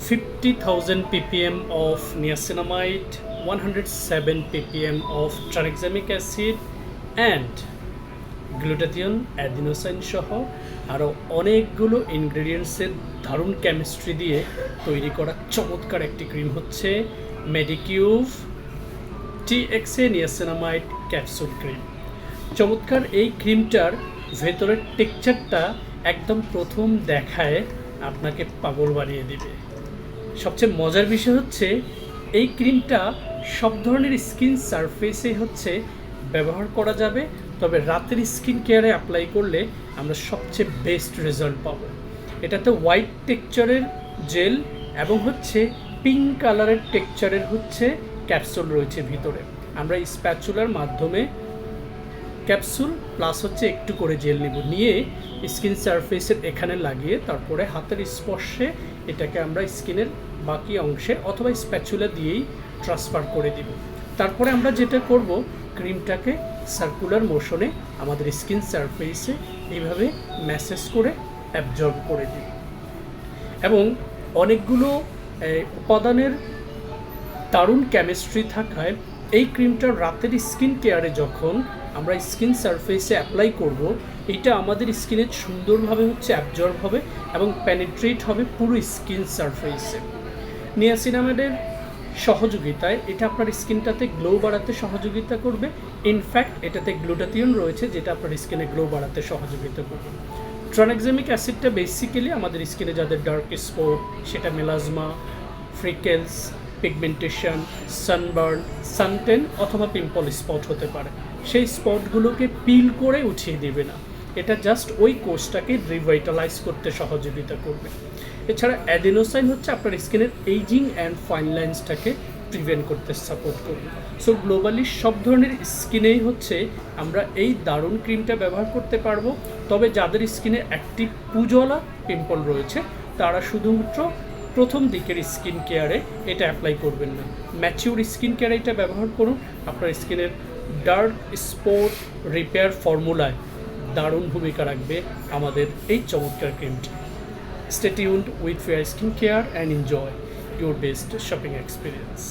50,000 ppm of niacinamide, 107 ppm of tranexamic acid and glutathione, adenosine সহ আরও অনেকগুলো ইনগ্রেডিয়েন্টসের দারুণ কেমিস্ট্রি দিয়ে তৈরি করা চমৎকার একটি ক্রিম হচ্ছে মেডিকিউভ TXA নিয়াসিনামাইড ক্যাপসুল ক্রিম। চমৎকার এই ক্রিমটার ভেতরের টেক্সচারটা একদম প্রথম দেখায় আপনাকে পাগল বানিয়ে দিবে। সবচেয়ে মজার বিষয় হচ্ছে এই ক্রিমটা সব ধরনের স্কিন সারফেসে হচ্ছে ব্যবহার করা যাবে, তবে রাতের স্কিন কেয়ারে অ্যাপ্লাই করলে আমরা সবচেয়ে বেস্ট রেজাল্ট পাবো। এটাতে হোয়াইট টেক্সচারের জেল এবং হচ্ছে পিঙ্ক কালারের টেক্সচারের হচ্ছে ক্যাপসুল রয়েছে ভিতরে। আমরা স্প্যাচুলার মাধ্যমে ক্যাপসুল প্লাস হচ্ছে একটু করে জেল নিয়ে স্কিন সারফেসের এখানে লাগিয়ে তারপরে হাতের স্পর্শে এটাকে আমরা স্কিনের বাকি অংশে অথবা স্প্যাচুলা দিয়েই ট্রান্সফার করে দিব। তারপরে আমরা যেটা করব, ক্রিমটাকে সার্কুলার মোশনে আমাদের স্কিন সারফেসে এইভাবে ম্যাসেজ করে অ্যাবজর্ব করে দিব এবং অনেকগুলো উপাদানের দারুণ কেমিস্ট্রি থাকায় এই ক্রিমটা রাতের স্কিন কেয়ারে যখন আমরা স্কিন সারফেসে অ্যাপ্লাই করব, এটা আমাদের স্কিনে সুন্দরভাবে হচ্ছে অ্যাবজর্ব হবে এবং পেনিট্রেট হবে পুরো স্কিন সারফেসে। নিয়াসিনামাইডের সহযোগিতায় এটা আপনার স্কিনটাতে গ্লো বাড়াতে সহযোগিতা করবে। ইনফ্যাক্ট এটাতে গ্লুটাথিয়ন রয়েছে যেটা আপনার স্কিনে গ্লো বাড়াতে সহযোগিতা করবে। ট্রানেক্সামিক অ্যাসিডটা বেসিক্যালি আমাদের স্কিনে যাদের ডার্ক স্পট, সেটা melasma, freckles, pigmentation, sunburn, suntan অথবা পিম্পল স্পট হতে পারে, সেই স্পটগুলোকে পিল করে উঠিয়ে দেবে না, এটা জাস্ট ওই কোষটাকে রিভাইটালাইজ করতে সহযোগিতা করবে। এছাড়া অ্যাডিনোসাইন হচ্ছে আপনার স্কিনের এইজিং অ্যান্ড ফাইন লাইন্সটাকে প্রিভেন্ট করতে সাপোর্ট করবে। সো গ্লোবালি সব ধরনের স্কিনেই হচ্ছে আমরা এই দারুণ ক্রিমটা ব্যবহার করতে পারবো। তবে যাদের স্কিনে অ্যাক্টিভ পুজলা পিম্পল রয়েছে তারা শুধুমাত্র প্রথম দিকের স্কিন কেয়ারে এটা অ্যাপ্লাই করবেন না, ম্যাচিউর স্কিন কেয়ারে এটা ব্যবহার করুন। আপনার স্কিনের ডার্ক স্পট রিপেয়ার ফর্মুলায় দারুণ ভূমিকা রাখবে আমাদের এই চমৎকার ক্রিমটি। Stay tuned with Fair Skincare and enjoy your best shopping experience.